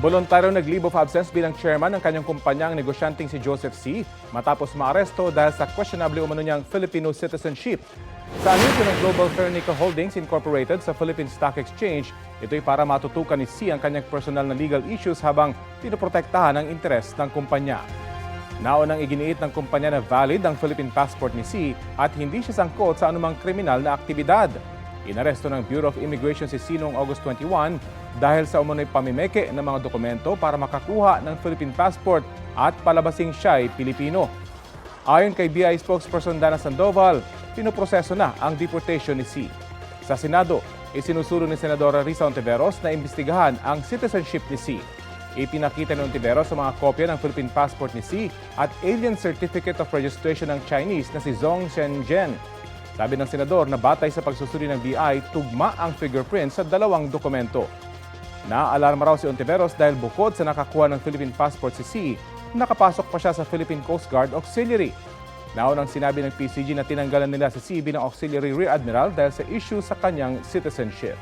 Voluntaryo nag-leave of absence bilang chairman ng kanyang kumpanyang negosyanteng si Joseph C. matapos maaresto dahil sa questionable umano niyang Filipino citizenship. Sa anunsyo ng Global Fernica Holdings Incorporated sa Philippine Stock Exchange, ito'y para matutukan ni C ang kanyang personal na legal issues habang pinoprotektahan ang interes ng kumpanya. Naunang iginiit ng kumpanya na valid ang Philippine passport ni C at hindi siya sangkot sa anumang kriminal na aktibidad. Inaresto ng Bureau of Immigration si C noong August 21 dahil sa umunoy pamimeke ng mga dokumento para makakuha ng Philippine passport at palabasing siya'y Pilipino. Ayon kay BI spokesperson Dana Sandoval, pinoproseso na ang deportation ni C. Sa Senado, isinusulong ni Senadora Risa Ontiveros na imbestigahan ang citizenship ni C. Ipinakita ni Ontiveros sa mga kopya ng Philippine passport ni C at alien certificate of registration ng Chinese na si Zhong Shenzhen. Sabi ng senador na batay sa pagsusuri ng BI, tugma ang fingerprint sa dalawang dokumento. Naalarma raw si Ontiveros dahil bukod sa nakakuha ng Philippine passport si C, nakapasok pa siya sa Philippine Coast Guard Auxiliary. Naunang sinabi ng PCG na tinanggalan nila si C bilang Auxiliary Rear Admiral dahil sa issue sa kanyang citizenship.